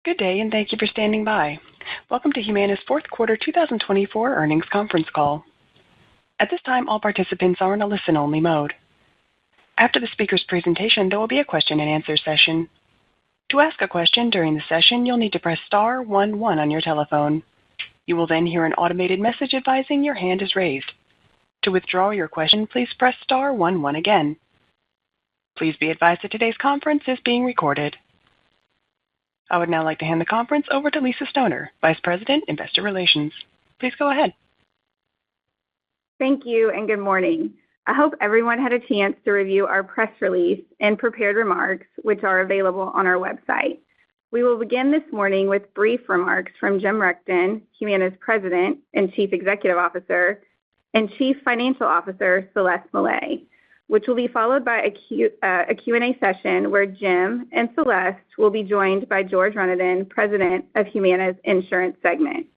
Good day, and thank you for standing by. Welcome to Humana's fourth quarter 2024 earnings conference call. At this time, all participants are in a listen-only mode. After the speaker's presentation, there will be a question-and-answer session. To ask a question during the session, you'll need to press star 11 on your telephone. You will then hear an automated message advising your hand is raised. To withdraw your question, please press star 11 again. Please be advised that today's conference is being recorded. I would now like to hand the conference over to Lisa Stoner, Vice President, Investor Relations. Please go ahead. Thank you and good morning. I hope everyone had a chance to review our press release and prepared remarks, which are available on our website. We will begin this morning with brief remarks from Jim Rechtin, Humana's President and Chief Executive Officer, and Chief Financial Officer, Celeste Mellet, which will be followed by a Q&A session where Jim and Celeste will be joined by George Renaudin, President of Humana's Insurance Segment.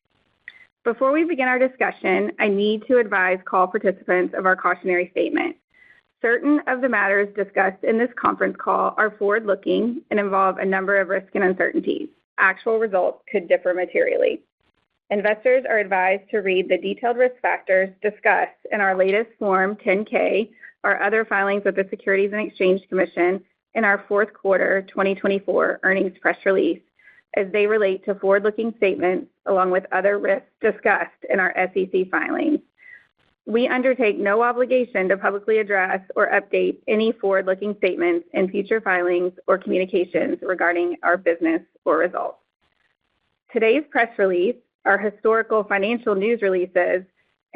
Before we begin our discussion, I need to advise call participants of our cautionary statement. Certain of the matters discussed in this conference call are forward-looking and involve a number of risks and uncertainties. Actual results could differ materially. Investors are advised to read the detailed risk factors discussed in our latest Form 10-K or other filings with the Securities and Exchange Commission in our fourth quarter 2024 earnings press release, as they relate to forward-looking statements along with other risks discussed in our SEC filings. We undertake no obligation to publicly address or update any forward-looking statements in future filings or communications regarding our business or results. Today's press release, our historical financial news releases,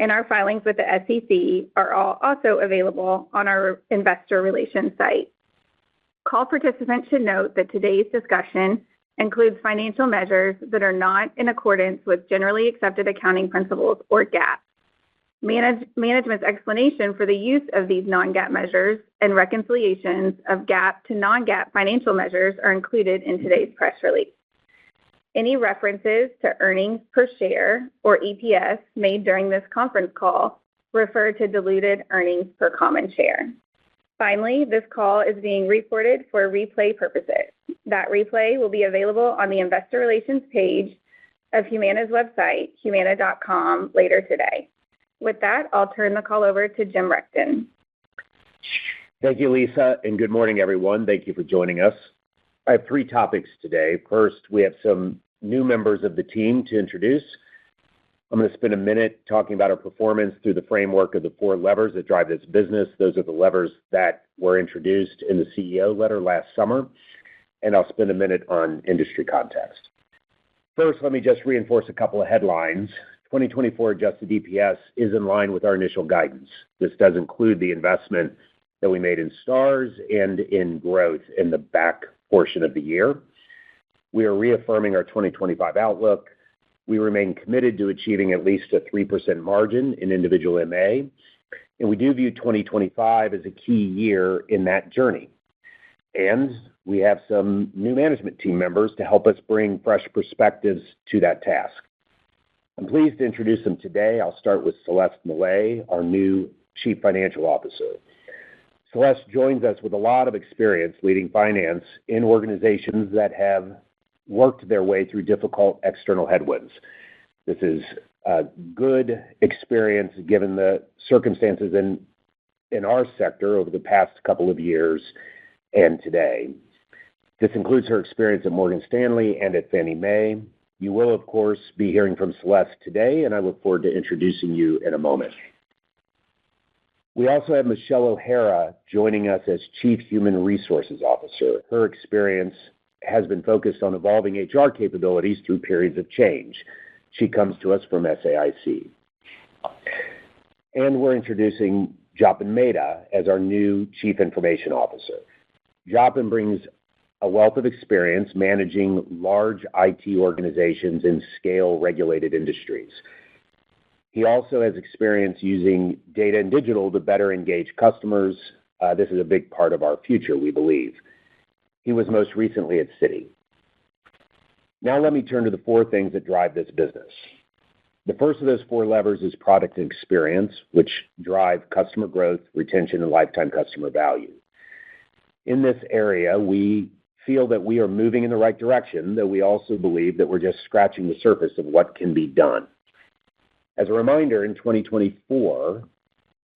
and our filings with the SEC are all also available on our investor relations site. Call participants should note that today's discussion includes financial measures that are not in accordance with generally accepted accounting principles or GAAP. Management's explanation for the use of these non-GAAP measures and reconciliations of GAAP to non-GAAP financial measures are included in today's press release. Any references to earnings per share or EPS made during this conference call refer to diluted earnings per common share. Finally, this call is being recorded for replay purposes. That replay will be available on the investor relations page of Humana's website, humana.com, later today. With that, I'll turn the call over to Jim Rechtin. Thank you, Lisa, and good morning, everyone. Thank you for joining us. I have three topics today. First, we have some new members of the team to introduce. I'm going to spend a minute talking about our performance through the framework of the four levers that drive this business. Those are the levers that were introduced in the CEO letter last summer, and I'll spend a minute on industry context. First, let me just reinforce a couple of headlines. 2024 adjusted EPS is in line with our initial guidance. This does include the investment that we made in stars and in growth in the back portion of the year. We are reaffirming our 2025 outlook. We remain committed to achieving at least a 3% margin in individual MA, and we do view 2025 as a key year in that journey. And we have some new management team members to help us bring fresh perspectives to that task. I'm pleased to introduce them today. I'll start with Celeste Mellet, our new Chief Financial Officer. Celeste joins us with a lot of experience leading finance in organizations that have worked their way through difficult external headwinds. This is a good experience given the circumstances in our sector over the past couple of years and today. This includes her experience at Morgan Stanley and at Fannie Mae. You will, of course, be hearing from Celeste today, and I look forward to introducing you in a moment. We also have Michelle O'Hara joining us as Chief Human Resources Officer. Her experience has been focused on evolving HR capabilities through periods of change. She comes to us from SAIC. And we're introducing Japan Mehta as our new Chief Information Officer. Japan brings a wealth of experience managing large IT organizations in scale-regulated industries. He also has experience using data and digital to better engage customers. This is a big part of our future, we believe. He was most recently at Citi. Now let me turn to the four things that drive this business. The first of those four levers is product and experience, which drive customer growth, retention, and lifetime customer value. In this area, we feel that we are moving in the right direction, though we also believe that we're just scratching the surface of what can be done. As a reminder, in 2024,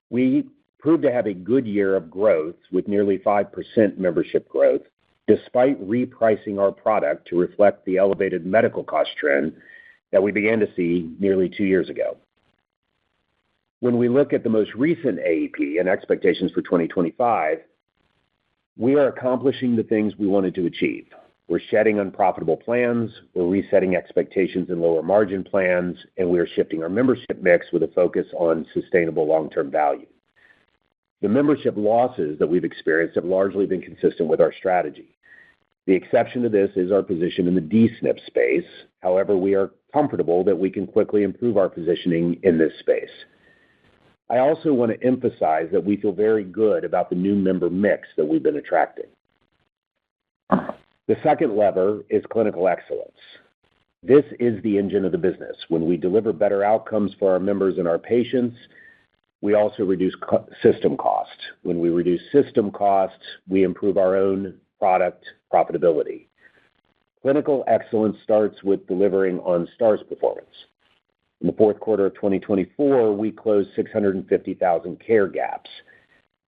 we proved to have a good year of growth with nearly 5% membership growth, despite repricing our product to reflect the elevated medical cost trend that we began to see nearly 2 years ago. When we look at the most recent AEP and expectations for 2025, we are accomplishing the things we wanted to achieve. We're shedding unprofitable plans, we're resetting expectations in lower margin plans, and we are shifting our membership mix with a focus on sustainable long-term value. The membership losses that we've experienced have largely been consistent with our strategy. The exception to this is our position in the D-SNP space. However, we are comfortable that we can quickly improve our positioning in this space. I also want to emphasize that we feel very good about the new member mix that we've been attracting. The second lever is clinical excellence. This is the engine of the business. When we deliver better outcomes for our members and our patients, we also reduce system costs. When we reduce system costs, we improve our own product profitability. Clinical excellence starts with delivering on STARS performance. In the fourth quarter of 2024, we closed 650,000 care gaps.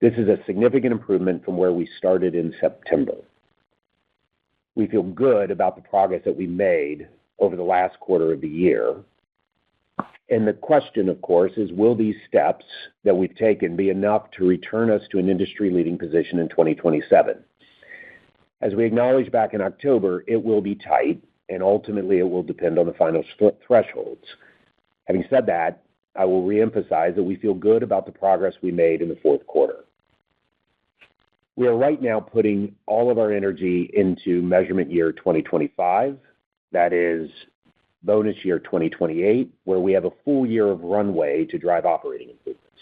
This is a significant improvement from where we started in September. We feel good about the progress that we made over the last quarter of the year. And the question, of course, is will these steps that we've taken be enough to return us to an industry-leading position in 2027? As we acknowledged back in October, it will be tight, and ultimately it will depend on the final thresholds. Having said that, I will reemphasize that we feel good about the progress we made in the fourth quarter. We are right now putting all of our energy into measurement year 2025, that is bonus year 2028, where we have a full year of runway to drive operating improvements.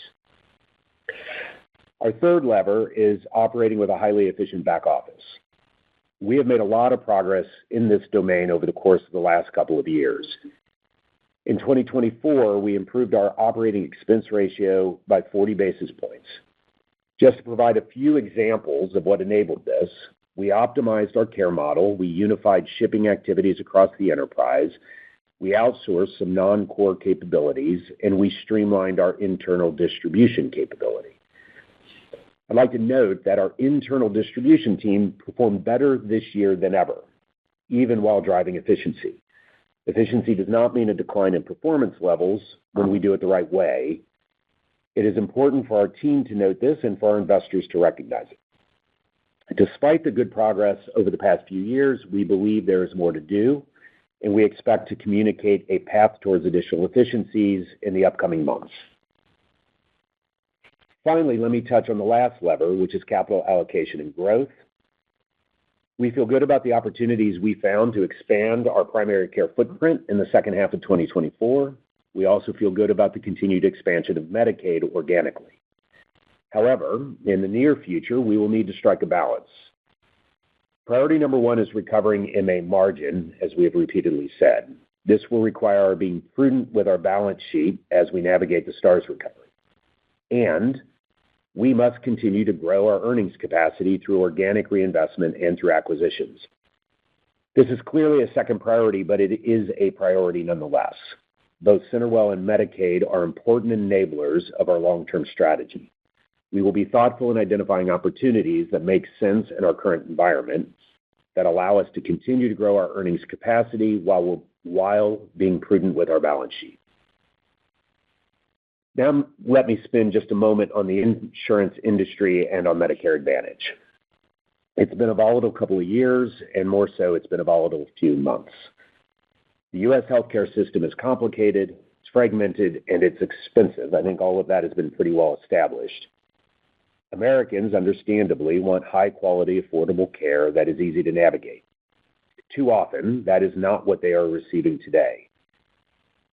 Our third lever is operating with a highly efficient back office. We have made a lot of progress in this domain over the course of the last couple of years. In 2024, we improved our operating expense ratio by 40 basis points. Just to provide a few examples of what enabled this, we optimized our care model, we unified shipping activities across the enterprise, we outsourced some non-core capabilities, and we streamlined our internal distribution capability. I'd like to note that our internal distribution team performed better this year than ever, even while driving efficiency. Efficiency does not mean a decline in performance levels when we do it the right way. It is important for our team to note this and for our investors to recognize it. Despite the good progress over the past few years, we believe there is more to do, and we expect to communicate a path towards additional efficiencies in the upcoming months. Finally, let me touch on the last lever, which is capital allocation and growth. We feel good about the opportunities we found to expand our primary care footprint in the second half of 2024. We also feel good about the continued expansion of Medicaid organically. However, in the near future, we will need to strike a balance. Priority number one is recovering MA margin, as we have repeatedly said. This will require our being prudent with our balance sheet as we navigate the STARS recovery. And we must continue to grow our earnings capacity through organic reinvestment and through acquisitions. This is clearly a second priority, but it is a priority nonetheless. Both CenterWell and Medicaid are important enablers of our long-term strategy. We will be thoughtful in identifying opportunities that make sense in our current environment, that allow us to continue to grow our earnings capacity while being prudent with our balance sheet. Now, let me spend just a moment on the insurance industry and on Medicare Advantage. It's been a volatile couple of years, and more so, it's been a volatile few months. The U.S. healthcare system is complicated, it's fragmented, and it's expensive. I think all of that has been pretty well established. Americans, understandably, want high-quality, affordable care that is easy to navigate. Too often, that is not what they are receiving today.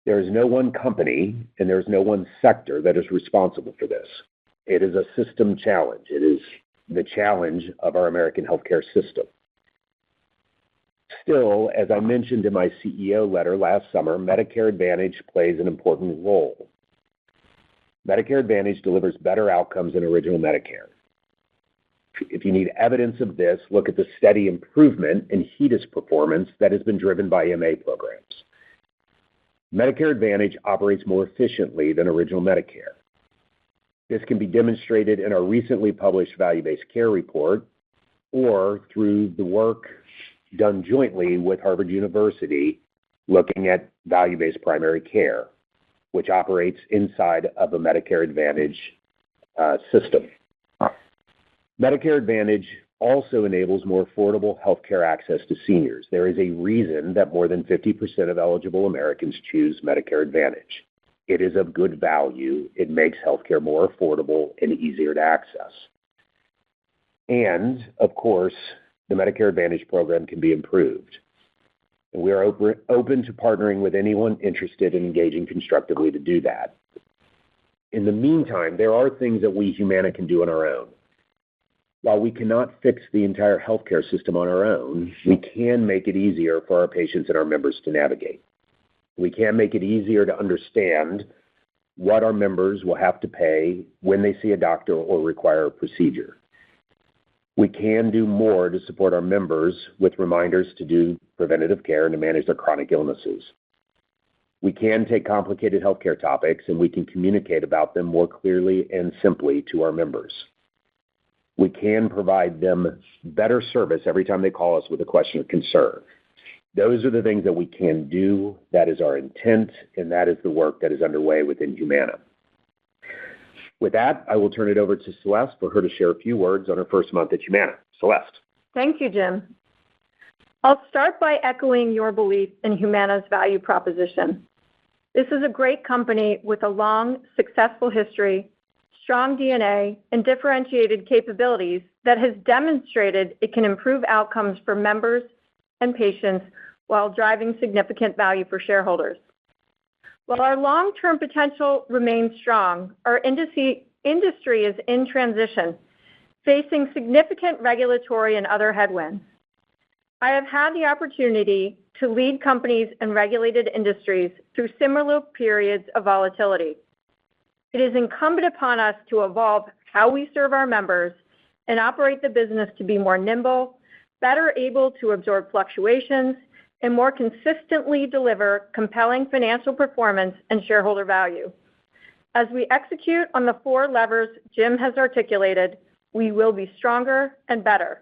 There is no one company and there is no one sector that is responsible for this. It is a system challenge. It is the challenge of our American healthcare system. Still, as I mentioned in my CEO letter last summer, Medicare Advantage plays an important role. Medicare Advantage delivers better outcomes than original Medicare. If you need evidence of this, look at the steady improvement in HEDIS performance that has been driven by MA programs. Medicare Advantage operates more efficiently than original Medicare. This can be demonstrated in our recently published value-based care report or through the work done jointly with Harvard University looking at value-based primary care, which operates inside of a Medicare Advantage system. Medicare Advantage also enables more affordable health care access to seniors. There is a reason that more than 50% of eligible Americans choose Medicare Advantage. It is of good value. It makes healthcare more affordable and easier to access. And, of course, the Medicare Advantage program can be improved. And we are open to partnering with anyone interested in engaging constructively to do that. In the meantime, there are things that we Humana can do on our own. While we cannot fix the entire healthcare system on our own, we can make it easier for our patients and our members to navigate. We can make it easier to understand what our members will have to pay when they see a doctor or require a procedure. We can do more to support our members with reminders to do preventative care and to manage their chronic illnesses. We can take complicated healthcare topics and we can communicate about them more clearly and simply to our members. We can provide them better service every time they call us with a question or concern. Those are the things that we can do. That is our intent, and that is the work that is underway within Humana. With that, I will turn it over to Celeste for her to share a few words on her first month at Humana. Celeste. Thank you, Jim. I'll start by echoing your belief in Humana's value proposition. This is a great company with a long, successful history, strong DNA, and differentiated capabilities that has demonstrated it can improve outcomes for members and patients while driving significant value for shareholders. While our long-term potential remains strong, our industry is in transition, facing significant regulatory and other headwinds. I have had the opportunity to lead companies in regulated industries through similar periods of volatility. It is incumbent upon us to evolve how we serve our members and operate the business to be more nimble, better able to absorb fluctuations, and more consistently deliver compelling financial performance and shareholder value. As we execute on the 4 levers Jim has articulated, we will be stronger and better.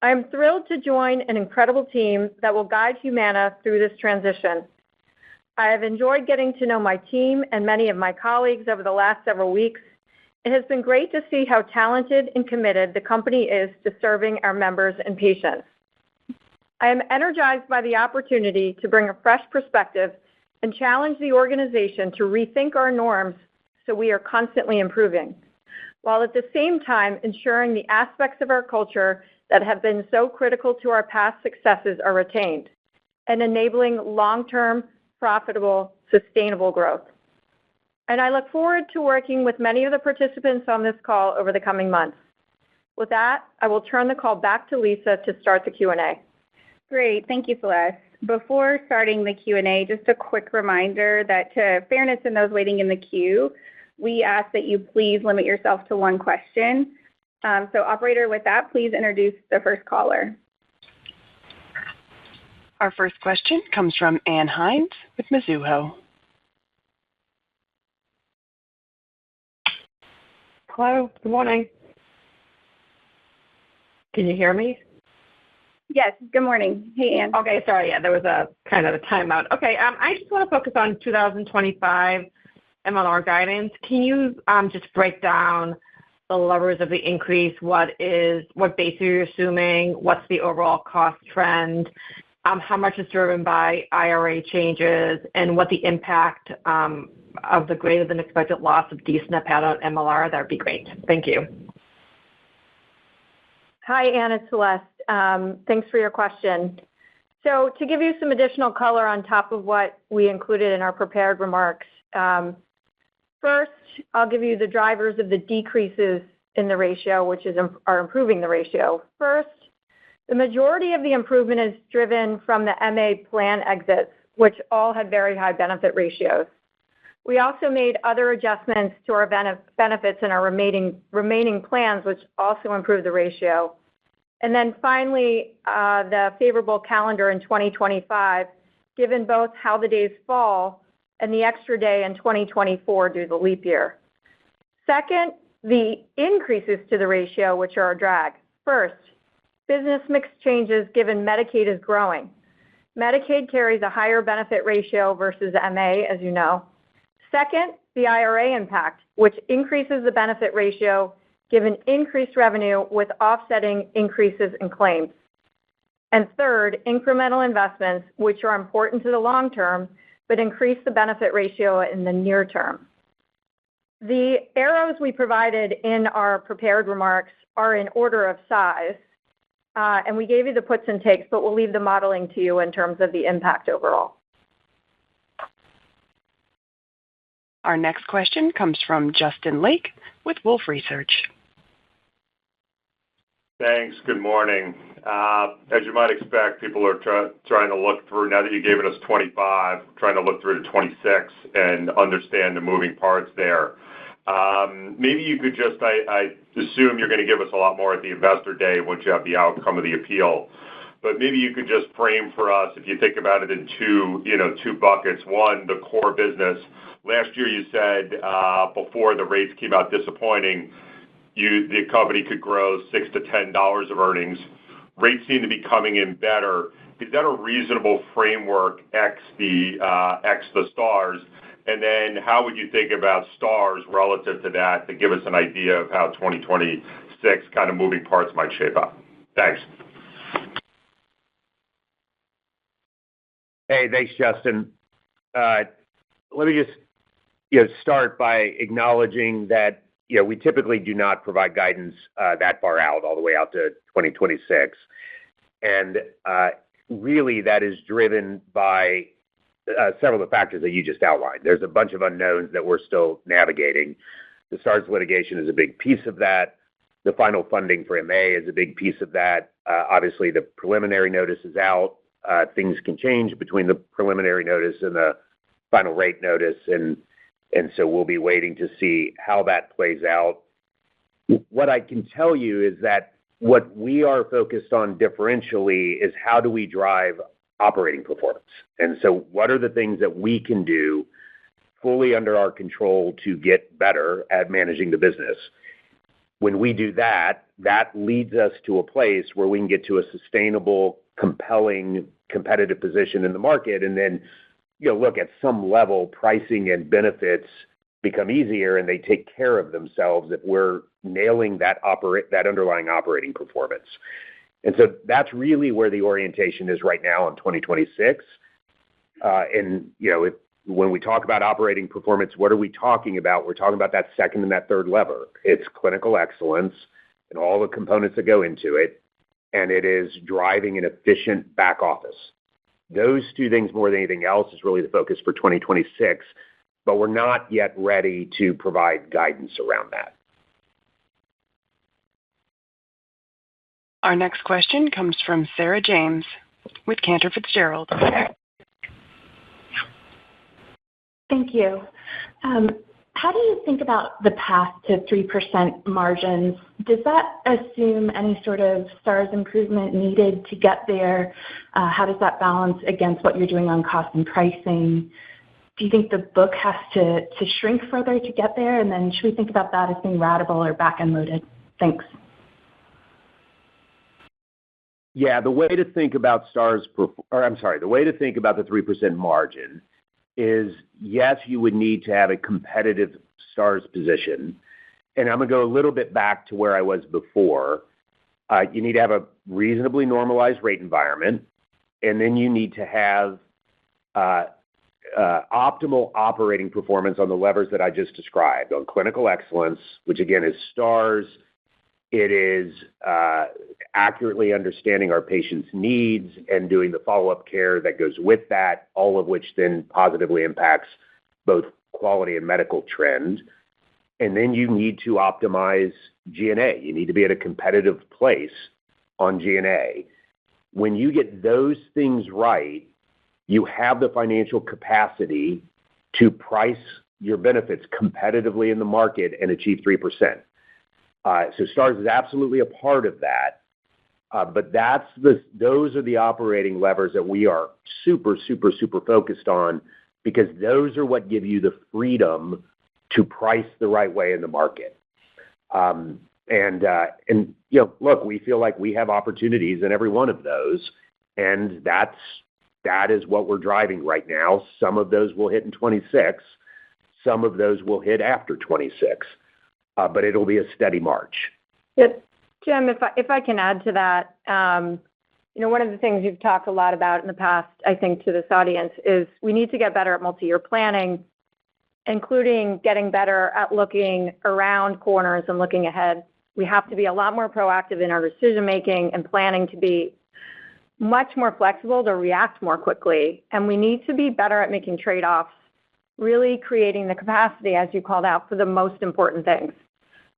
I am thrilled to join an incredible team that will guide Humana through this transition. I have enjoyed getting to know my team and many of my colleagues over the last several weeks. It has been great to see how talented and committed the company is to serving our members and patients. I am energized by the opportunity to bring a fresh perspective and challenge the organization to rethink our norms so we are constantly improving, while at the same time ensuring the aspects of our culture that have been so critical to our past successes are retained and enabling long-term, profitable, sustainable growth. And I look forward to working with many of the participants on this call over the coming months. With that, I will turn the call back to Lisa to start the Q&A. Great. Thank you, Celeste. Before starting the Q&A, just a quick reminder that to fairness in those waiting in the queue, we ask that you please limit yourself to 1 question. So operator, with that, please introduce the first caller. Our first question comes from Ann Hynes with Mizuho. Hello, good morning. Can you hear me? Yes, good morning. Hey, Ann. Okay, sorry, yeah, there was a kind of a timeout. Okay, I just want to focus on 2025 MLR guidance. Can you just break down the levers of the increase? What base are you assuming? What's the overall cost trend? How much is driven by IRA changes, and what the impact of the greater than expected loss of DSNP had on MLR? That would be great. Thank you. Hi, Ann, it's Celeste. Thanks for your question. So to give you some additional color on top of what we included in our prepared remarks, first, I'll give you the drivers of the decreases in the ratio, which are improving the ratio. First, the majority of the improvement is driven from the MA plan exits, which all had very high benefit ratios. We also made other adjustments to our benefits in our remaining plans, which also improved the ratio. And then finally, the favorable calendar in 2025, given both how the days fall and the extra day in 2024 due to the leap year. Second, the increases to the ratio, which are a drag. First, business mix changes given Medicaid is growing. Medicaid carries a higher benefit ratio versus MA, as you know. Second, the IRA impact, which increases the benefit ratio given increased revenue with offsetting increases in claims. And third, incremental investments, which are important to the long term, but increase the benefit ratio in the near term. The arrows we provided in our prepared remarks are in order of size, and we gave you the puts and takes, but we'll leave the modeling to you in terms of the impact overall. Our next question comes from Justin Lake with Wolfe Research. Thanks. Good morning. As you might expect, people are trying to look through, now that you've given us 25, trying to look through to 26 and understand the moving parts there. Maybe you could just, I assume you're going to give us a lot more at the Investor Day once you have the outcome of the appeal. But maybe you could just frame for us, if you think about it in two buckets. One, the core business. Last year you said before the rates came out disappointing, the company could grow $6 to $10 of earnings. Rates seem to be coming in better. Is that a reasonable framework ex the stars? And then how would you think about stars relative to that to give us an idea of how 2026 kind of moving parts might shape up? Thanks. Hey, thanks, Justin. Let me just start by acknowledging that we typically do not provide guidance that far out, all the way out to 2026. And really that is driven by several of the factors that you just outlined. There's a bunch of unknowns that we're still navigating. The STARS litigation is a big piece of that. The final funding for MA is a big piece of that. Obviously, the preliminary notice is out. Things can change between the preliminary notice and the final rate notice, and so we'll be waiting to see how that plays out. What I can tell you is that what we are focused on differentially is how do we drive operating performance. And so what are the things that we can do fully under our control to get better at managing the business? When we do that, that leads us to a place where we can get to a sustainable, compelling, competitive position in the market. And then, look, at some level, pricing and benefits become easier and they take care of themselves if we're nailing that underlying operating performance. And so that's really where the orientation is right now in 2026. When we talk about operating performance, what are we talking about? We're talking about that second and that third lever. It's clinical excellence and all the components that go into it, and it is driving an efficient back office. Those two things, more than anything else, is really the focus for 2026, but we're not yet ready to provide guidance around that. Our next question comes from Sarah James with Cantor Fitzgerald. Thank you. How do you think about the path to 3% margins? Does that assume any sort of STARS improvement needed to get there? How does that balance against what you're doing on cost and pricing? Do you think the book has to shrink further to get there? And then should we think about that as being ratable or back-end loaded? Thanks. Yeah, the way to think about the way to think about the 3% margin is, yes, you would need to have a competitive STARS position. And I'm going to go a little bit back to where I was before. You need to have a reasonably normalized rate environment, and then you need to have optimal operating performance on the levers that I just described, on clinical excellence, which again is STARS. It is accurately understanding our patients' needs and doing the follow-up care that goes with that, all of which then positively impacts both quality and medical trend. And then you need to optimize G&A. You need to be at a competitive place on G&A. When you get those things right, you have the financial capacity to price your benefits competitively in the market and achieve 3%. So Stars is absolutely a part of that. But those are the operating levers that we are super, super, super focused on, because those are what give you the freedom to price the right way in the market. Look, we feel like we have opportunities in every one of those, and that is what we're driving right now. Some of those will hit in 26. Some of those will hit after 26. But it'll be a steady march. Yep. Jim, if I can add to that, one of the things you've talked a lot about in the past, I think, to this audience is we need to get better at multi-year planning, including getting better at looking around corners and looking ahead. We have to be a lot more proactive in our decision-making and planning to be much more flexible to react more quickly. And we need to be better at making trade-offs, really creating the capacity, as you called out, for the most important things.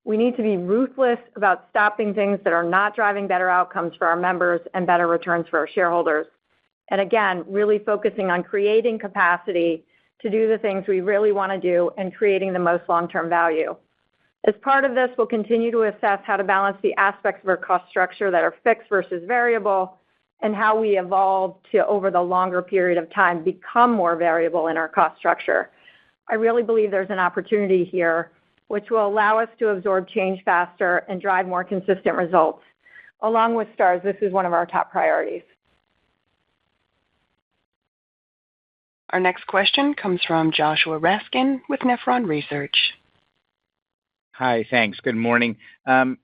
We need to be ruthless about stopping things that are not driving better outcomes for our members and better returns for our shareholders. And again, really focusing on creating capacity to do the things we really want to do and creating the most long-term value. As part of this, we'll continue to assess how to balance the aspects of our cost structure that are fixed versus variable, and how we evolve to, over the longer period of time, become more variable in our cost structure. I really believe there's an opportunity here which will allow us to absorb change faster and drive more consistent results. Along with Stars, this is one of our top priorities. Our next question comes from Joshua Raskin with Nephron Research. Hi, thanks. Good morning.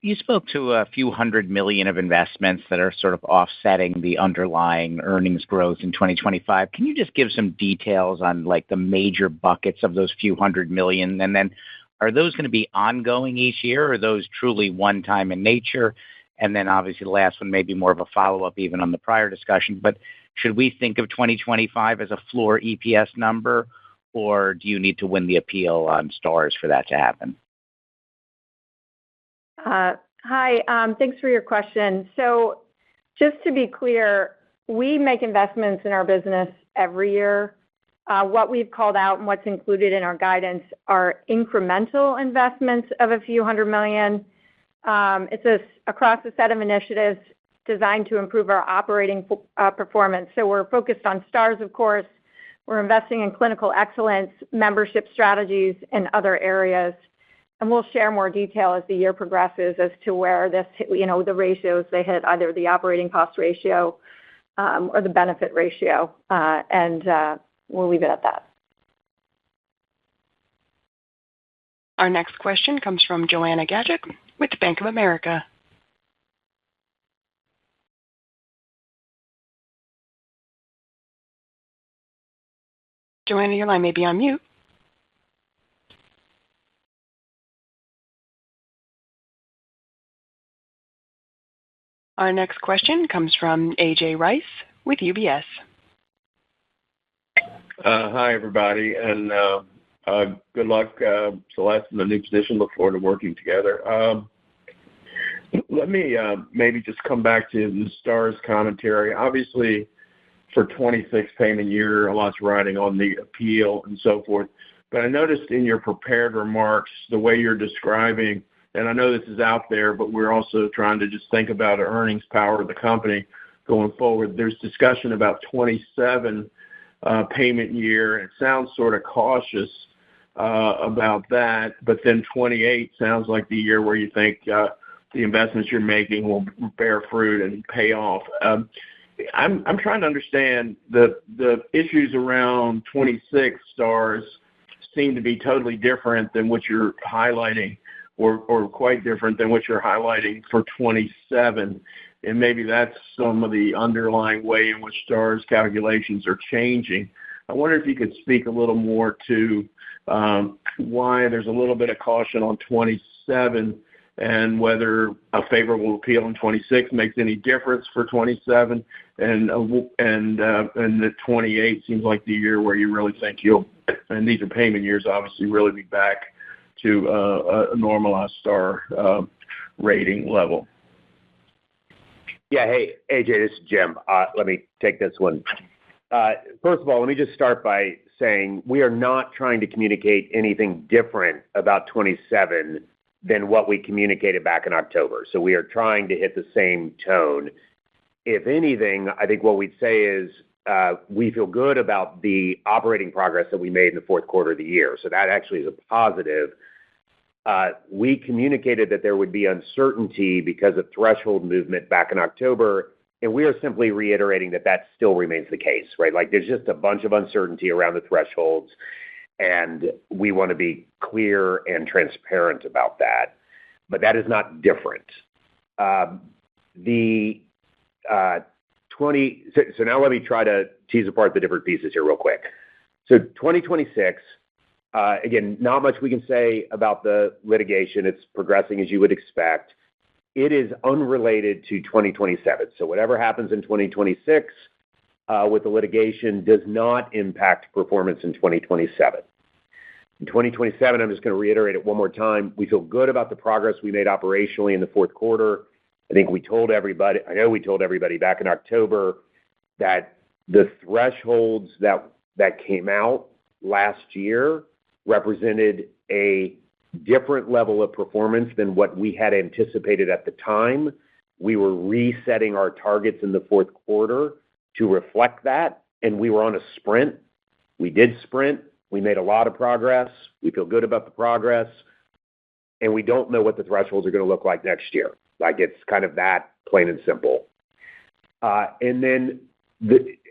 You spoke to a few $100 million of investments that are sort of offsetting the underlying earnings growth in 2025. Can you just give some details on the major buckets of those few $100 million? And then are those going to be ongoing each year, or are those truly one-time in nature? And then obviously the last one may be more of a follow-up even on the prior discussion, but should we think of 2025 as a floor EPS number, or do you need to win the appeal on Stars for that to happen? Hi, thanks for your question. So just to be clear, we make investments in our business every year. What we've called out and what's included in our guidance are incremental investments of a few $100 million. It's across a set of initiatives designed to improve our operating performance. So we're focused on Stars, of course. We're investing in clinical excellence, membership strategies, and other areas. And we'll share more detail as the year progresses as to where the ratios they hit, either the operating cost ratio or the benefit ratio. And we'll leave it at that. Our next question comes from Joanna Gajuk with Bank of America. Joanna, your line may be on mute. Our next question comes from A.J. Rice with UBS. Hi, everybody, and good luck, Celeste, in the new position. Look forward to working together. Let me maybe just come back to the Stars commentary. Obviously, for 26 payment year, a lot's riding on the appeal and so forth. But I noticed in your prepared remarks, the way you're describing, and I know this is out there, but we're also trying to just think about the earnings power of the company going forward. There's discussion about 27 payment year. It sounds sort of cautious about that, but then 28 sounds like the year where you think the investments you're making will bear fruit and pay off. I'm trying to understand the issues around 26 Stars seem to be totally different than what you're highlighting, or quite different than what you're highlighting for 27. And maybe that's some of the underlying way in which Stars calculations are changing. I wonder if you could speak a little more to why there's a little bit of caution on 27 and whether a favorable appeal in 26 makes any difference for 27, and the 28 seems like the year where you really think you'll, and these are payment years, obviously, really be back to a normalized Star rating level. Yeah, hey, AJ, this is Jim. Let me take this one. First of all, let me just start by saying we are not trying to communicate anything different about 27 than what we communicated back in October. So we are trying to hit the same tone. If anything, I think what we'd say is we feel good about the operating progress that we made in the fourth quarter of the year. So that actually is a positive. We communicated that there would be uncertainty because of threshold movement back in October, and we are simply reiterating that that still remains the case, right? Like there's just a bunch of uncertainty around the thresholds, and we want to be clear and transparent about that. But that is not different. So now let me try to tease apart the different pieces here real quick. So 2026, again, not much we can say about the litigation. It's progressing as you would expect. It is unrelated to 2027. So whatever happens in 2026 with the litigation does not impact performance in 2027. In 2027, I'm just going to reiterate it one more time. We feel good about the progress we made operationally in the fourth quarter. I think we told everybody back in October that the thresholds that came out last year represented a different level of performance than what we had anticipated at the time. We were resetting our targets in the fourth quarter to reflect that, and we were on a sprint. We did sprint. We made a lot of progress. We feel good about the progress, and we don't know what the thresholds are going to look like next year. Like it's kind of that plain and simple. And then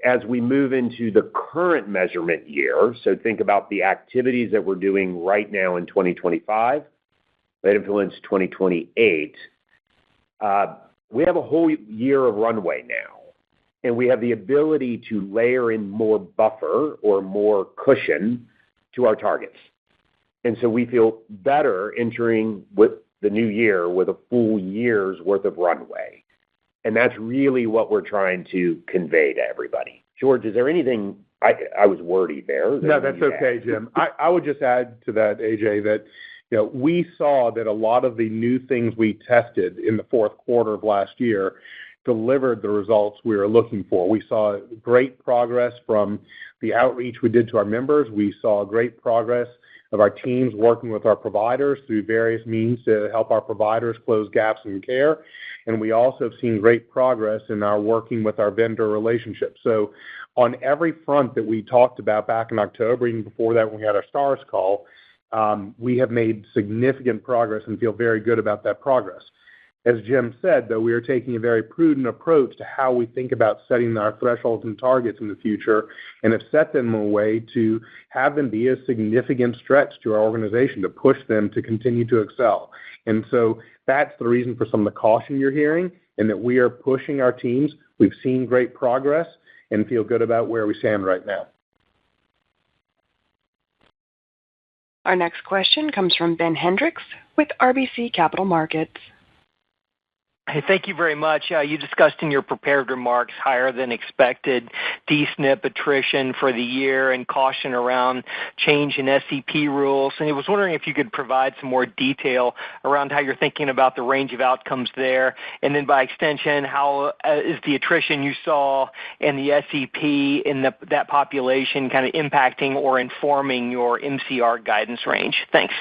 as we move into the current measurement year, so think about the activities that we're doing right now in 2025 that influence 2028. We have a whole year of runway now, and we have the ability to layer in more buffer or more cushion to our targets. And so we feel better entering with the new year with a full year's worth of runway. And that's really what we're trying to convey to everybody. George, is there anything I was wordy there? No, that's okay, Jim. I would just add to that, AJ, that we saw that a lot of the new things we tested in the fourth quarter of last year delivered the results we were looking for. We saw great progress from the outreach we did to our members. We saw great progress of our teams working with our providers through various means to help our providers close gaps in care. And we also have seen great progress in our working with our vendor relationships. So on every front that we talked about back in October, even before that when we had our STARS call, we have made significant progress and feel very good about that progress. As Jim said, though, we are taking a very prudent approach to how we think about setting our thresholds and targets in the future and have set them in a way to have them be a significant stretch to our organization to push them to continue to excel. And so that's the reason for some of the caution you're hearing and that we are pushing our teams. We've seen great progress and feel good about where we stand right now. Our next question comes from Ben Hendricks with RBC Capital Markets. Hey, thank you very much. You discussed in your prepared remarks higher than expected D-SNP attrition for the year and caution around change in SEP rules. And I was wondering if you could provide some more detail around how you're thinking about the range of outcomes there. And then by extension, how is the attrition you saw and the SEP in that population kind of impacting or informing your MCR guidance range? Thanks.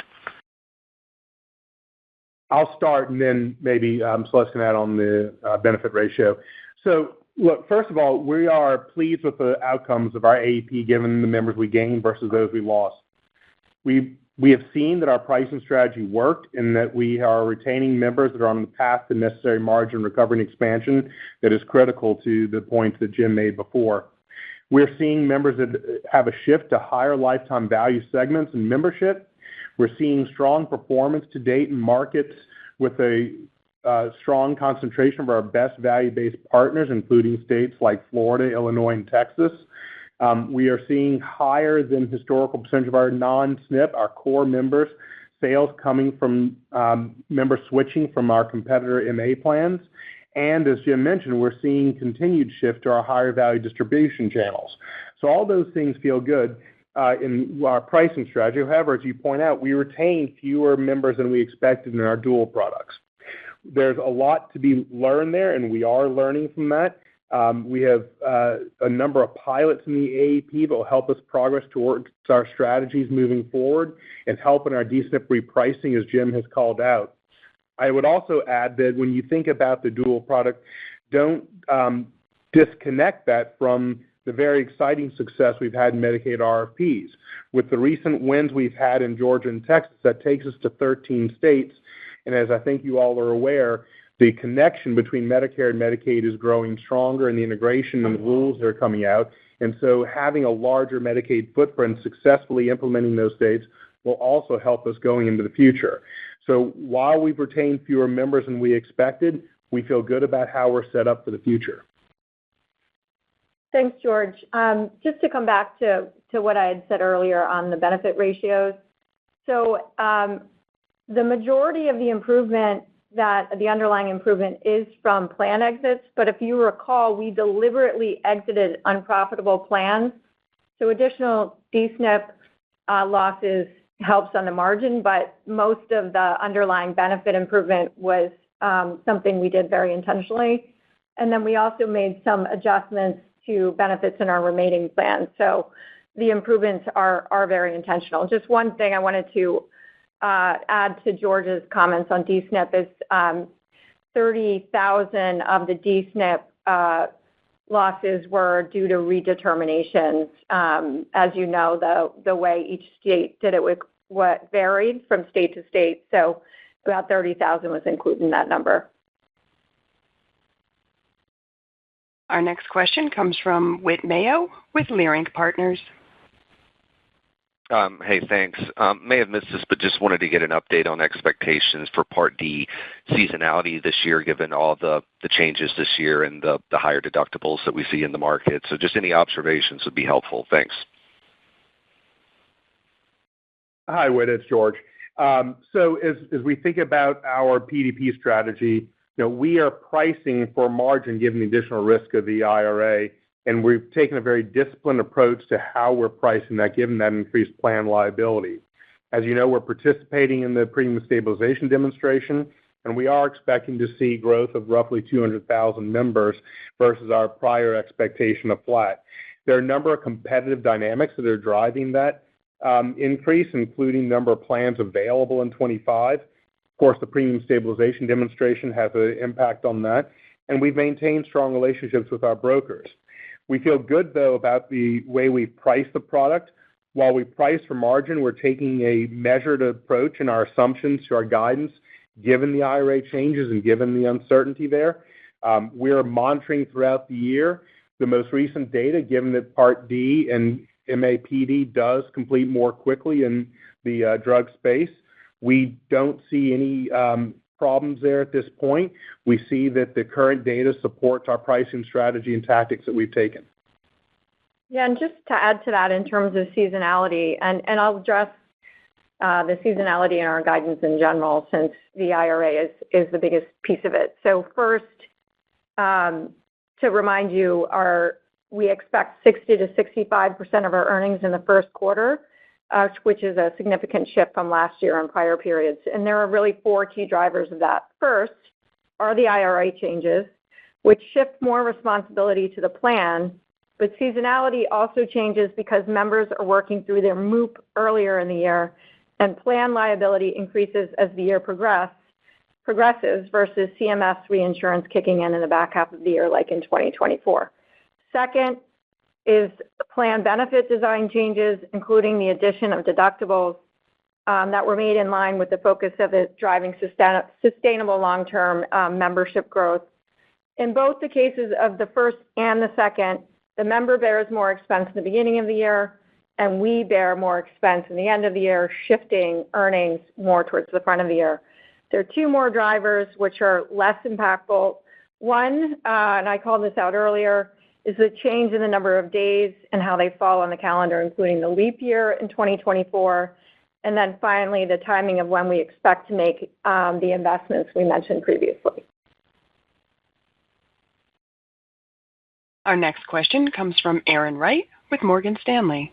I'll start, and then maybe Celeste can add on the benefit ratio. So, look, first of all, we are pleased with the outcomes of our AEP given the members we gained versus those we lost. We have seen that our pricing strategy worked and that we are retaining members that are on the path to necessary margin recovery and expansion that is critical to the points that Jim made before. We're seeing members that have a shift to higher lifetime value segments and membership. We're seeing strong performance to date in markets with a strong concentration of our best value-based partners, including states like Florida, Illinois, and Texas. We are seeing higher than historical percentage of our non-SNP, our core members, sales coming from members switching from our competitor MA plans. And as Jim mentioned, we're seeing continued shift to our higher value distribution channels. So all those things feel good. In our pricing strategy. However, as you point out, we retained fewer members than we expected in our dual products. There's a lot to be learned there, and we are learning from that. We have a number of pilots in the AEP that will help us progress towards our strategies moving forward and help in our DSNP repricing, as Jim has called out. I would also add that when you think about the dual product, don't disconnect that from the very exciting success we've had in Medicaid RFPs. With the recent wins we've had in Georgia and Texas, that takes us to 13 states. And as I think you all are aware, the connection between Medicare and Medicaid is growing stronger, and the integration and the rules that are coming out. And so having a larger Medicaid footprint, successfully implementing those states, will also help us going into the future. So while we've retained fewer members than we expected, we feel good about how we're set up for the future. Thanks, George. Just to come back to what I had said earlier on the benefit ratios. So the majority of the improvement, the underlying improvement, is from plan exits. But if you recall, we deliberately exited unprofitable plans. So additional DSNP losses helps on the margin, but most of the underlying benefit improvement was something we did very intentionally. And then we also made some adjustments to benefits in our remaining plans. So the improvements are very intentional. Just one thing I wanted to add to George's comments on DSNP is 30,000 of the DSNP losses were due to redeterminations. As you know, the way each state did it what varied from state to state. So about 30,000 was included in that number. Our next question comes from Whit Mayo with Leerink Partners. Hey, thanks. May have missed this, but just wanted to get an update on expectations for Part D seasonality this year, given all the changes this year and the higher deductibles that we see in the market. So just any observations would be helpful. Thanks. Hi, Whit, it's George. So as we think about our PDP strategy, we are pricing for margin given the additional risk of the IRA, and we've taken a very disciplined approach to how we're pricing that, given that increased plan liability. As you know, we're participating in the premium stabilization demonstration, and we are expecting to see growth of roughly 200,000 members versus our prior expectation of flat. There are a number of competitive dynamics that are driving that increase, including number of plans available in 25. Of course, the premium stabilization demonstration has an impact on that, and we've maintained strong relationships with our brokers. We feel good, though, about the way we price the product. While we price for margin, we're taking a measured approach in our assumptions to our guidance, given the IRA changes and given the uncertainty there. We're monitoring throughout the year the most recent data, given that Part D and MAPD does complete more quickly in the drug space. We don't see any problems there at this point. We see that the current data supports our pricing strategy and tactics that we've taken. Yeah, and just to add to that in terms of seasonality, and I'll address the seasonality in our guidance in general, since the IRA is the biggest piece of it. So first, to remind you, we expect 60 to 65% of our earnings in the first quarter, which is a significant shift from last year and prior periods. And there are really four key drivers of that. First are the IRA changes, which shift more responsibility to the plan, but seasonality also changes because members are working through their MOOP earlier in the year, and plan liability increases as the year progresses versus CMS reinsurance kicking in the back half of the year, like in 2024. Second is plan benefit design changes, including the addition of deductibles that were made in line with the focus of it driving sustainable long-term membership growth. In both the cases of the first and the second, the member bears more expense in the beginning of the year, and we bear more expense in the end of the year, shifting earnings more towards the front of the year. There are two more drivers which are less impactful. One, and I called this out earlier, is the change in the number of days and how they fall on the calendar, including the leap year in 2024. And then finally, the timing of when we expect to make the investments we mentioned previously. Our next question comes from Erin Wright with Morgan Stanley.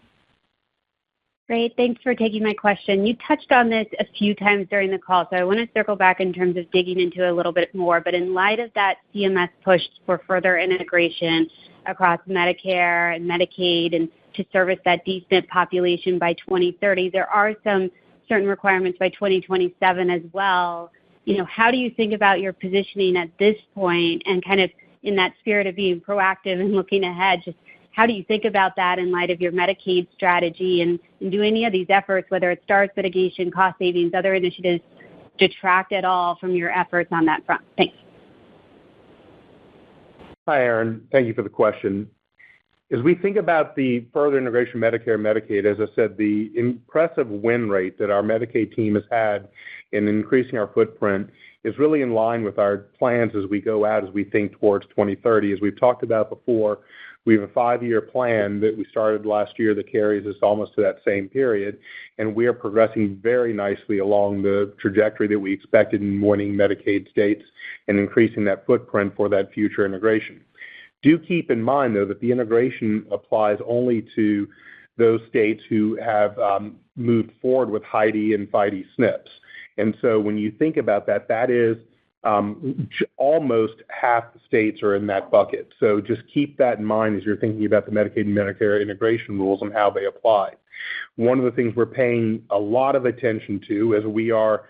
Great. Thanks for taking my question. You touched on this a few times during the call, so I want to circle back in terms of digging into it a little bit more. But in light of that CMS push for further integration across Medicare and Medicaid and to service that D-SNP population by 2030, there are some certain requirements by 2027 as well. How do you think about your positioning at this point and kind of in that spirit of being proactive and looking ahead, just how do you think about that in light of your Medicaid strategy and do any of these efforts, whether it's STARS mitigation, cost savings, other initiatives, detract at all from your efforts on that front? Thanks. Hi, Erin. Thank you for the question. As we think about the further integration of Medicare and Medicaid, as I said, the impressive win rate that our Medicaid team has had in increasing our footprint is really in line with our plans as we go out, as we think towards 2030. As we've talked about before, we have a 5-year plan that we started last year that carries us almost to that same period, and we are progressing very nicely along the trajectory that we expected in winning Medicaid states and increasing that footprint for that future integration. Do keep in mind, though, that the integration applies only to those states who have moved forward with HIDE and FIDE SNPs. And so when you think about that, that is almost half the states are in that bucket. So just keep that in mind as you're thinking about the Medicaid and Medicare integration rules and how they apply. One of the things we're paying a lot of attention to as we are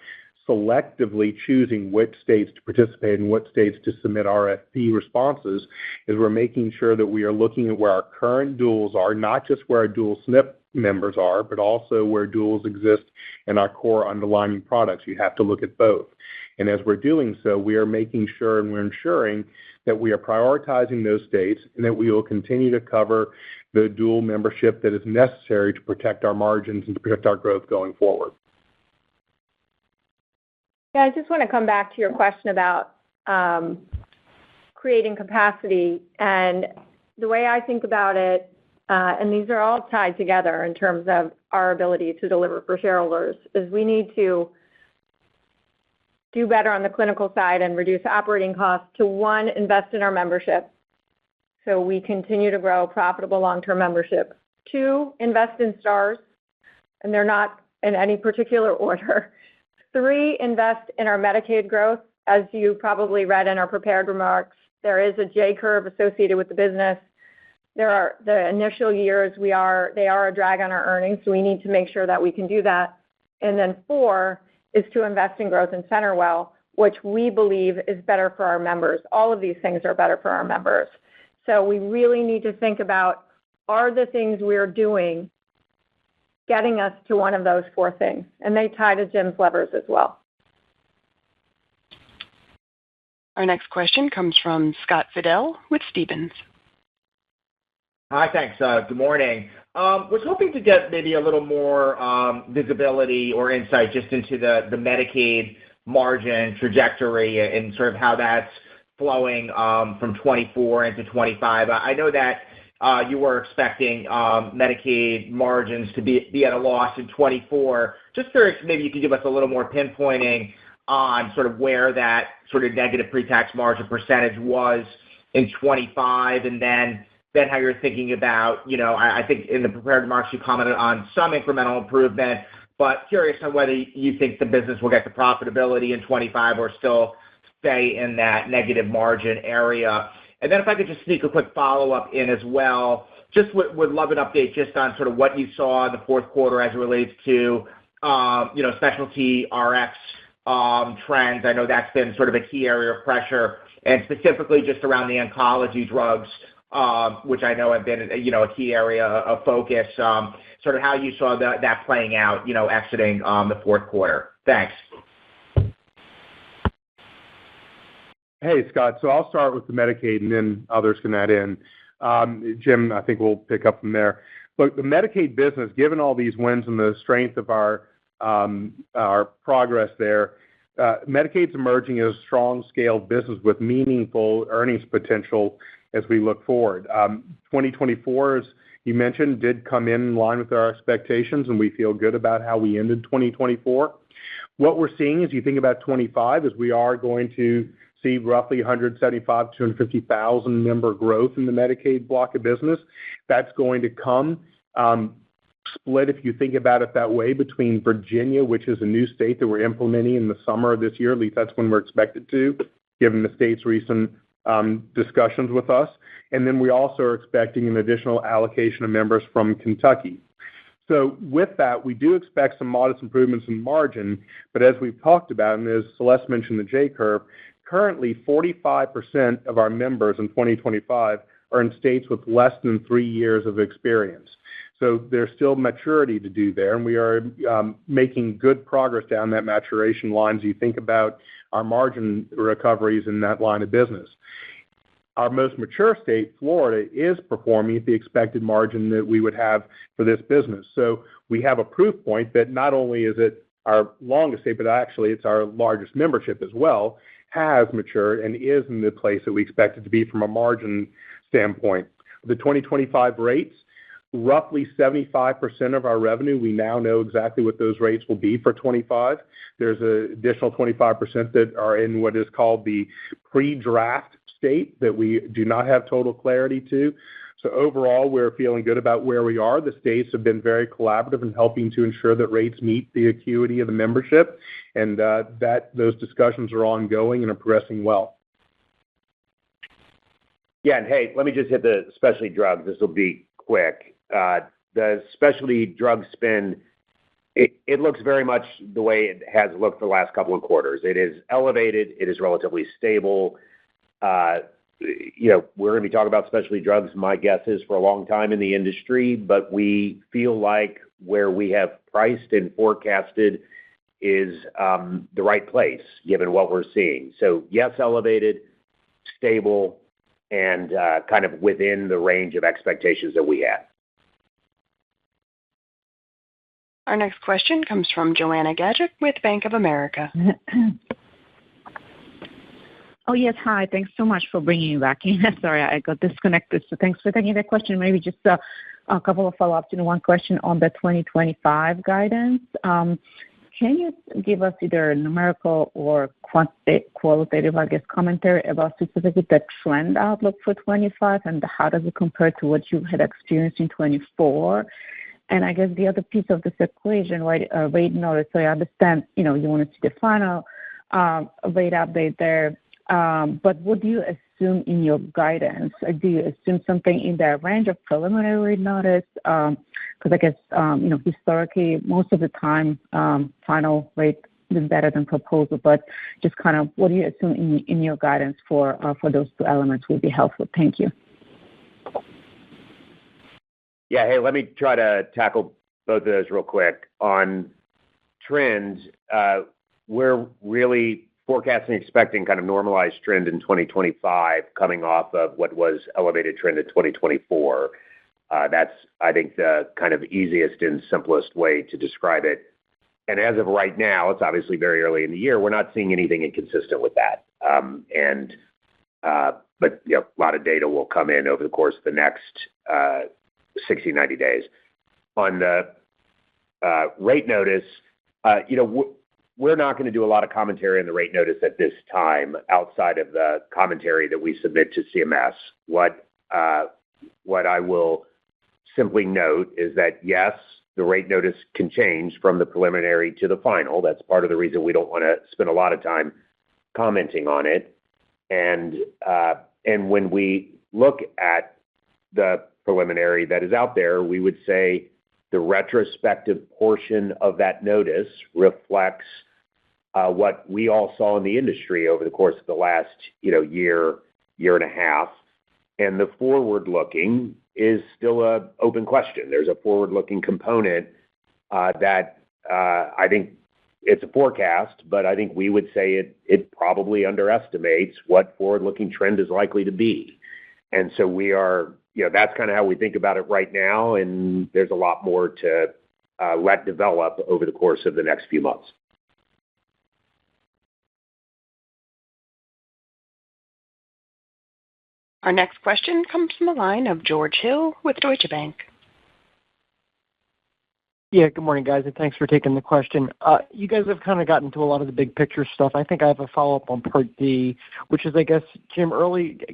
selectively choosing which states to participate and what states to submit RFP responses is we're making sure that we are looking at where our current duals are, not just where our dual SNP members are, but also where duals exist in our core underlying products. You have to look at both. And as we're doing so, we are making sure and we're ensuring that we are prioritizing those states and that we will continue to cover the dual membership that is necessary to protect our margins and to protect our growth going forward. Yeah, I just want to come back to your question about creating capacity. And the way I think about it, and these are all tied together in terms of our ability to deliver for shareholders, is we need to do better on the clinical side and reduce operating costs to, one, invest in our membership so we continue to grow profitable long-term membership. 2, invest in STARS, and they're not in any particular order. 3, invest in our Medicaid growth. As you probably read in our prepared remarks, there is a J-curve associated with the business. There are the initial years they are a drag on our earnings, so we need to make sure that we can do that. And then 4 is to invest in growth in CenterWell, which we believe is better for our members. All of these things are better for our members. So we really need to think about, are the things we're doing getting us to one of those 4 things? And they tie to Jim's levers as well. Our next question comes from Scott Fidel with Stephens. Hi, thanks. Good morning. Was hoping to get maybe a little more visibility or insight just into the Medicaid margin trajectory and sort of how that's flowing from 24 into 25. I know that you were expecting Medicaid margins to be at a loss in 24. Just curious, maybe you could give us a little more pinpointing on sort of where that sort of negative pre-tax margin percentage was in 25, and then how you're thinking about, I think in the prepared remarks you commented on some incremental improvement, but curious on whether you think the business will get to profitability in 25 or still stay in that negative margin area. And then if I could just sneak a quick follow-up in as well, just would love an update just on sort of what you saw in the fourth quarter as it relates to, specialty RX trends. I know that's been sort of a key area of pressure, and specifically just around the oncology drugs, which I know have been, a key area of focus, sort of how you saw that playing out, exiting the fourth quarter. Thanks. Hey, Scott. So I'll start with the Medicaid, and then others can add in. Jim, I think we'll pick up from there. Look, the Medicaid business, given all these wins and the strength of our progress there, Medicaid's emerging as a strong scaled business with meaningful earnings potential as we look forward. 2024, as you mentioned, did come in line with our expectations, and we feel good about how we ended 2024. What we're seeing as you think about 25 is we are going to see roughly 175,000 to 250,000 member growth in the Medicaid block of business. That's going to come split, if you think about it that way, between Virginia, which is a new state that we're implementing in the summer of this year. At least that's when we're expected to, given the state's recent discussions with us. And then we also are expecting an additional allocation of members from Kentucky. So with that, we do expect some modest improvements in margin, but as we've talked about, and as Celeste mentioned the J-curve, currently 45% of our members in 2025 are in states with less than 3 years of experience. So there's still maturity to do there, and we are making good progress down that maturation line as you think about our margin recoveries in that line of business. Our most mature state, Florida, is performing at the expected margin that we would have for this business. So we have a proof point that not only is it our longest state, but actually it's our largest membership as well, has matured and is in the place that we expect it to be from a margin standpoint. The 2025 rates, roughly 75% of our revenue, we now know exactly what those rates will be for 25. There's an additional 25% that are in what is called the pre-draft state that we do not have total clarity to. So overall, we're feeling good about where we are. The states have been very collaborative in helping to ensure that rates meet the acuity of the membership, and that those discussions are ongoing and are progressing well. Yeah, and hey, let me just hit the specialty drugs. This will be quick. The specialty drug spend, it looks very much the way it has looked the last couple of quarters. It is elevated. It is relatively stable. We're going to be talking about specialty drugs, my guess is, for a long time in the industry, but we feel like where we have priced and forecasted is the right place, given what we're seeing. So yes, elevated, stable, and kind of within the range of expectations that we had. Our next question comes from Joanna Gajuk with Bank of America. Oh, yes. Hi. Thanks so much for bringing me back in. Sorry, I got disconnected. So thanks for taking the question. Maybe just a couple of follow-ups. One question on the 2025 guidance. Can you give us either numerical or qualitative, commentary about specifically the trend outlook for 25 and how does it compare to what you had experienced in 24? And I guess the other piece of this equation, right, rate notice. So I understand, you want to see the final rate update there. But what do you assume in your guidance? Do you assume something in the range of preliminary rate notice? Because I guess, historically, most of the time, final rate is better than proposal. But just kind of what do you assume in your guidance for those two elements would be helpful. Thank you. Yeah, hey, let me try to tackle both of those real quick. On trends, we're really forecasting, expecting kind of normalized trend in 2025 coming off of what was elevated trend in 2024. That's, I think, the kind of easiest and simplest way to describe it. And as of right now, it's obviously very early in the year. We're not seeing anything inconsistent with that. But a lot of data will come in over the course of the next 60, 90 days. On the rate notice, we're not going to do a lot of commentary on the rate notice at this time outside of the commentary that we submit to CMS. What I will simply note is that, yes, the rate notice can change from the preliminary to the final. That's part of the reason we don't want to spend a lot of time commenting on it. And when we look at the preliminary that is out there, we would say the retrospective portion of that notice reflects what we all saw in the industry over the course of the last year and a half. And the forward-looking is still an open question. There's a forward-looking component that I think it's a forecast, but I think we would say it probably underestimates what forward-looking trend is likely to be. And so we are, that's kind of how we think about it right now, and there's a lot more to let develop over the course of the next few months. Our next question comes from the line of George Hill with Deutsche Bank. Yeah, good morning, guys, and thanks for taking the question. You guys have kind of gotten into a lot of the big picture stuff. I think I have a follow-up on Part D, which is, I guess, Jim,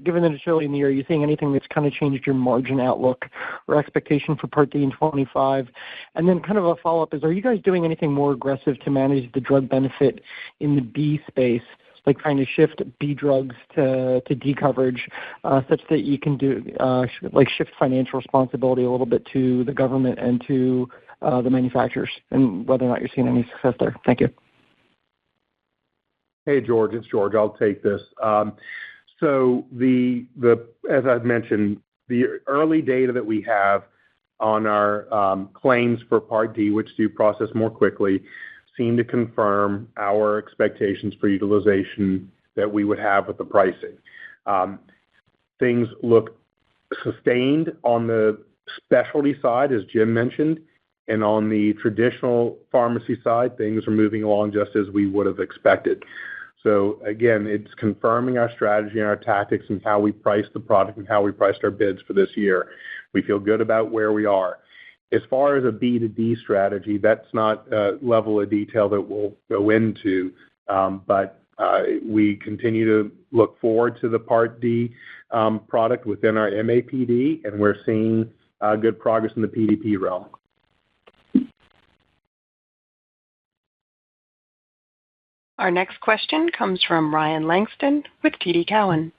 given that it's early in the year, are you seeing anything that's kind of changed your margin outlook or expectation for Part D in 25? And then kind of a follow-up is, are you guys doing anything more aggressive to manage the drug benefit in the B space, like trying to shift B drugs to D coverage, such that you can do like shift financial responsibility a little bit to the government and to the manufacturers, and whether or not you're seeing any success there? Thank you. Hey, George, it's George. I'll take this. So as I've mentioned, the early data that we have on our claims for Part D, which do process more quickly, seem to confirm our expectations for utilization that we would have with the pricing. Things look sustained on the specialty side, as Jim mentioned, and on the traditional pharmacy side, things are moving along just as we would have expected. So again, it's confirming our strategy and our tactics and how we price the product and how we priced our bids for this year. We feel good about where we are. As far as a B to D strategy, that's not a level of detail that we'll go into, but we continue to look forward to the Part D product within our MAPD, and we're seeing good progress in the PDP realm. Our next question comes from Ryan Langston with TD Cowen.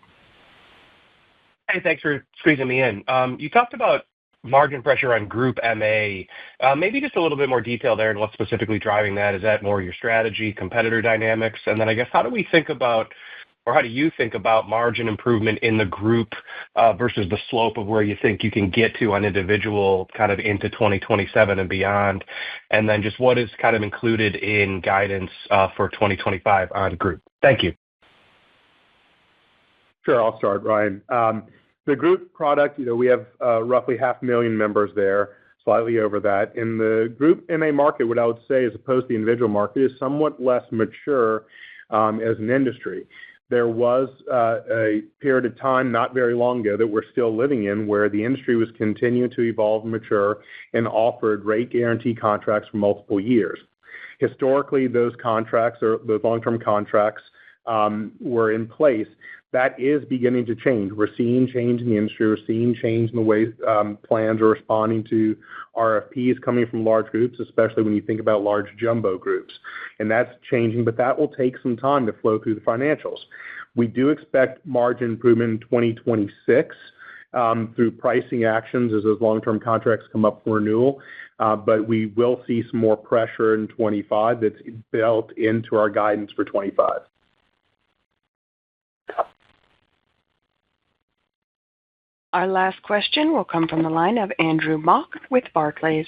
Hey, thanks for squeezing me in. You talked about margin pressure on Group MA. Maybe just a little bit more detail there and what's specifically driving that. Is that more your strategy, competitor dynamics? And then I guess how do you think about margin improvement in the group versus the slope of where you think you can get to on individual kind of into 2027 and beyond? And then just what is kind of included in guidance for 2025 on group? Thank you. Sure, I'll start, Ryan. The group product, we have roughly 500,000 members there, slightly over that. In the group MA market, what I would say, as opposed to the individual market, is somewhat less mature as an industry. There was a period of time not very long ago that we're still living in where the industry was continuing to evolve and mature and offered rate guarantee contracts for multiple years. Historically, those contracts or those long-term contracts were in place. That is beginning to change. We're seeing change in the industry. We're seeing change in the way plans are responding to RFPs coming from large groups, especially when you think about large jumbo groups. And that's changing, but that will take some time to flow through the financials. We do expect margin improvement in 2026 through pricing actions as those long-term contracts come up for renewal, but we will see some more pressure in 25 that's built into our guidance for 25. Our last question will come from the line of Andrew Mok with Barclays.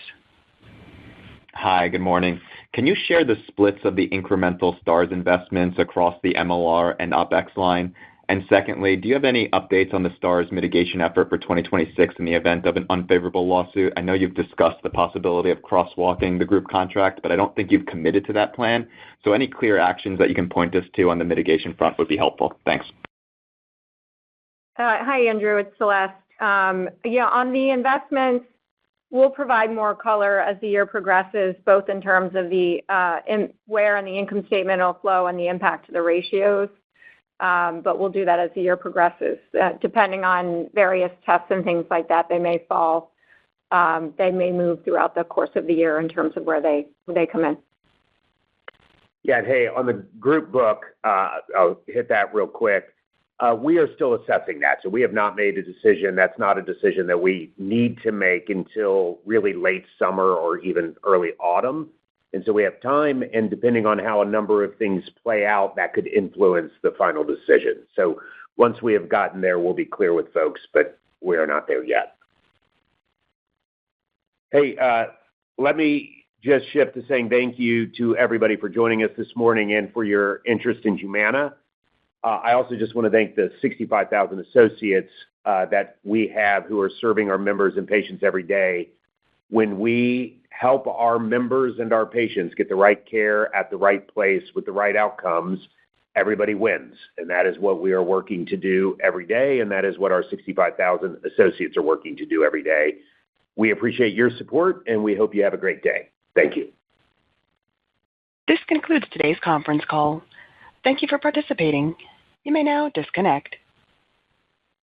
Hi, good morning. Can you share the splits of the incremental Stars investments across the MLR and OpEx line? And secondly, do you have any updates on the Stars mitigation effort for 2026 in the event of an unfavorable lawsuit? I know you've discussed the possibility of crosswalking the group contract, but I don't think you've committed to that plan. So any clear actions that you can point us to on the mitigation front would be helpful. Thanks. Hi, Andrew. It's Celeste. On the investments, we'll provide more color as the year progresses, both in terms of the where in the income statement it'll flow and the impact to the ratios. But we'll do that as the year progresses. Depending on various tests and things like that, they may move throughout the course of the year in terms of where they come in. Yeah, and hey, on the group book, I'll hit that real quick. We are still assessing that, so we have not made a decision. That's not a decision that we need to make until really late summer or even early autumn. And so we have time, and depending on how a number of things play out, that could influence the final decision. So once we have gotten there, we'll be clear with folks, but we are not there yet. Hey, let me just shift to saying thank you to everybody for joining us this morning and for your interest in Humana. I also just want to thank the 65,000 associates that we have who are serving our members and patients every day. When we help our members and our patients get the right care at the right place with the right outcomes, everybody wins. And that is what we are working to do every day, and that is what our 65,000 associates are working to do every day. We appreciate your support, and we hope you have a great day. Thank you. This concludes today's conference call. Thank you for participating. You may now disconnect.